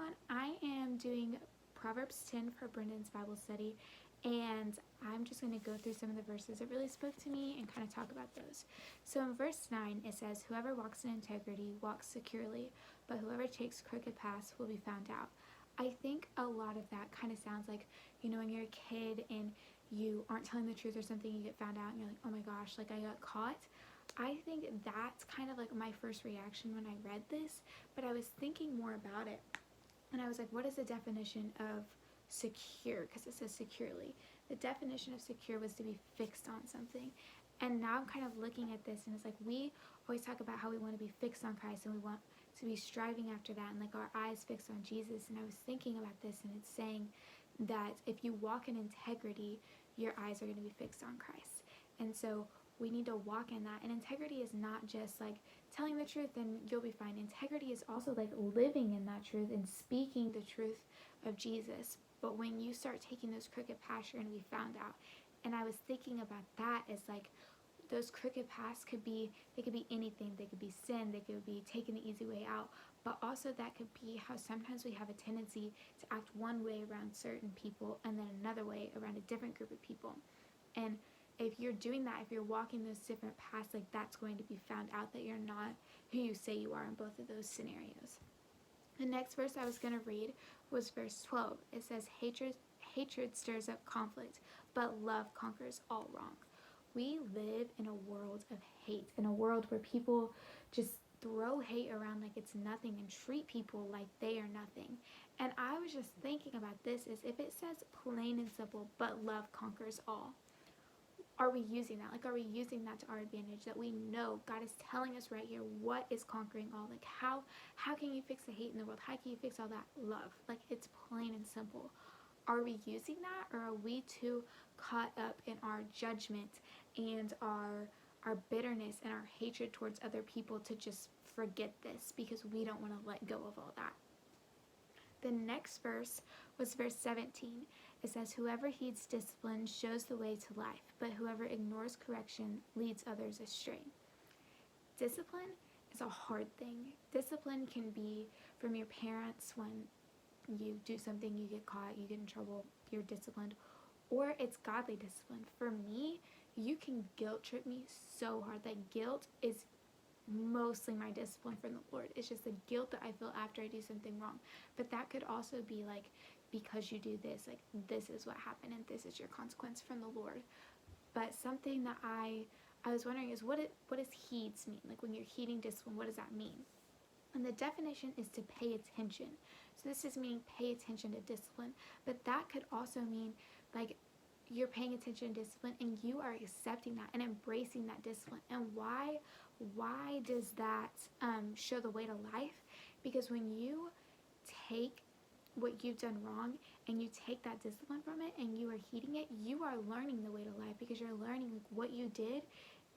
everyone. I am doing Proverbs 10 for Brendan's Bible study, and I'm just going to go through some of the verses that really spoke to me and kind of talk about those. So in verse 9, it says, "Whoever walks in integrity walks securely, but whoever takes crooked paths will be found out." I think a lot of that kind of sounds like, when you're a kid and you aren't telling the truth or something, you get found out and you're like, oh my gosh, like I got caught. I think that's kind of like my first reaction when I read this, but I was thinking more about it. And I was like, what is the definition of secure? Because it says securely. The definition of secure was to be fixed on something. And now I'm kind of looking at this, and it's like we always talk about how we want to be fixed on Christ and we want to be striving after that and like our eyes fixed on Jesus. And I was thinking about this, and it's saying that if you walk in integrity, your eyes are going to be fixed on Christ. And so we need to walk in that. And integrity is not just like telling the truth and you'll be fine. Integrity is also like living in that truth and speaking the truth of Jesus. But when you start taking those crooked paths, you're going to be found out. And I was thinking about that as like those crooked paths could be anything. They could be sin, they could be taking the easy way out, but also that could be how sometimes we have a tendency to act one way around certain people and then another way around a different group of people. And if you're doing that, if you're walking those different paths, like that's going to be found out that you're not who you say you are in both of those scenarios. The next verse I was going to read was verse 12. It says, hatred stirs up conflict, but love conquers all wrong. We live in a world of hate, in a world where people just throw hate around like it's nothing and treat people like they are nothing. And I was just thinking about this is if it says plain and simple, but love conquers all, are we using that? Like, are we using that to our advantage? That we know God is telling us right here what is conquering all. Like, how can you fix the hate in the world? How can you fix all that? Love. Like, it's plain and simple. Are we using that, or are we too caught up in our judgment and our bitterness and our hatred towards other people to just forget this because we don't want to let go of all that? The next verse was verse 17. It says, "Whoever heeds discipline shows the way to life, but whoever ignores correction leads others astray." Discipline is a hard thing. Discipline can be from your parents when you do something, you get caught, you get in trouble, you're disciplined, or it's godly discipline. For me, you can guilt trip me so hard. That guilt is mostly my discipline from the Lord. It's just the guilt that I feel after I do something wrong. But that could also be like, because you do this, like this is what happened and this is your consequence from the Lord. But something that I was wondering is what does heeds mean? Like when you're heeding discipline, what does that mean? And the definition is to pay attention. So this is meaning pay attention to discipline. But that could also mean like you're paying attention to discipline and you are accepting that and embracing that discipline. And why does that show the way to life? Because when you take what you've done wrong and you take that discipline from it and you are heeding it, you are learning the way to life, because you're learning like what you did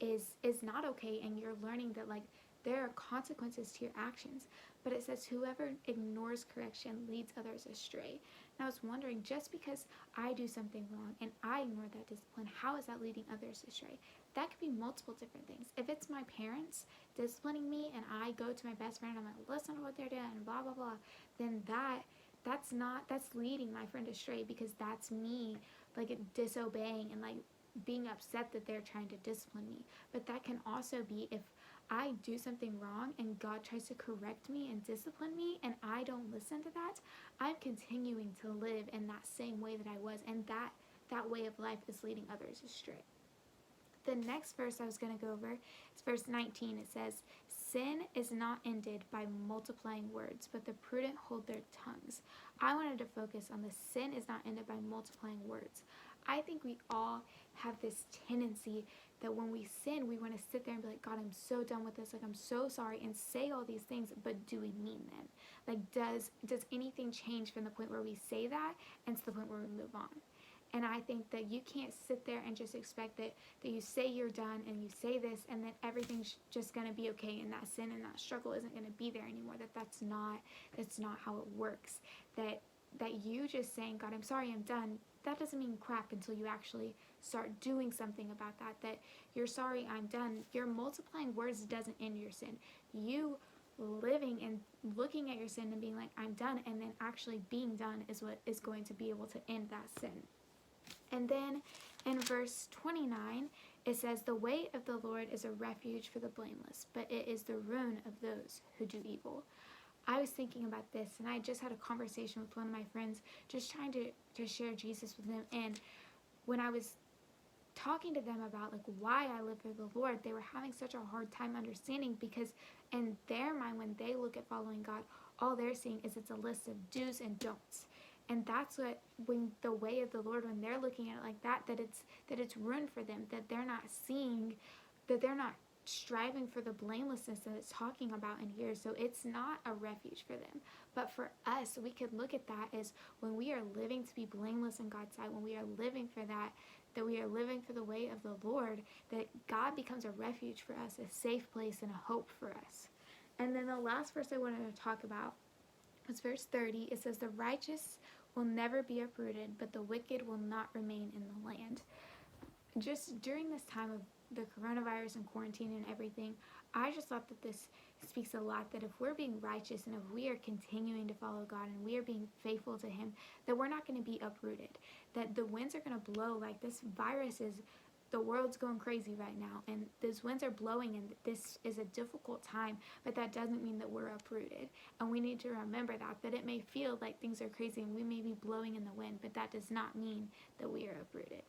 is not okay, and you're learning that like there are consequences to your actions. But it says whoever ignores correction leads others astray. And I was wondering, just because I do something wrong and I ignore that discipline, how is that leading others astray? That could be multiple different things. If it's my parents disciplining me and I go to my best friend and I'm like, listen to what they're doing and blah blah blah, then that's leading my friend astray, because that's me like disobeying and like being upset that they're trying to discipline me. But that can also be if I do something wrong and God tries to correct me and discipline me and I don't listen to that, I'm continuing to live in that same way that I was, and that way of life is leading others astray. The next verse I was going to go over is verse 19. It says, "Sin is not ended by multiplying words, but the prudent hold their tongues." I wanted to focus on the sin is not ended by multiplying words. I think we all have this tendency that when we sin, we want to sit there and be like, God, I'm so done with this. Like, I'm so sorry, and say all these things, but do we mean them? Like, does anything change from the point where we say that and to the point where we move on? And I think that you can't sit there and just expect that you say you're done and you say this and then everything's just going to be okay, and that sin and that struggle isn't going to be there anymore. That's not how it works. That you just saying, God, I'm sorry, I'm done, that doesn't mean crap until you actually start doing something about that. That you're sorry, I'm done, your multiplying words doesn't end your sin. You living and looking at your sin and being like, I'm done, and then actually being done is what is going to be able to end that sin. And then in verse 29, it says, the way of the Lord is a refuge for the blameless, but it is the ruin of those who do evil. I was thinking about this, and I just had a conversation with one of my friends, just trying to share Jesus with them. And when I was talking to them about like why I live for the Lord, they were having such a hard time understanding, because in their mind, when they look at following God, all they're seeing is it's a list of do's and don'ts. And that's what, when the way of the Lord, when they're looking at it like that it's ruin for them, that they're not seeing, that they're not striving for the blamelessness that it's talking about in here. So it's not a refuge for them. But for us, we could look at that as when we are living to be blameless in God's sight, when we are living for that we are living for the way of the Lord, that God becomes a refuge for us, a safe place and a hope for us. And then the last verse I wanted to talk about was verse 30. It says, the righteous will never be uprooted, but the wicked will not remain in the land. Just during this time of the coronavirus and quarantine and everything, I just thought that this speaks a lot, that if we're being righteous and if we are continuing to follow God and we are being faithful to Him, that we're not going to be uprooted, that the winds are going to blow. Like, this virus is, the world's going crazy right now, and those winds are blowing, and this is a difficult time, but that doesn't mean that we're uprooted. And we need to remember that it may feel like things are crazy and we may be blowing in the wind, but that does not mean that we are uprooted.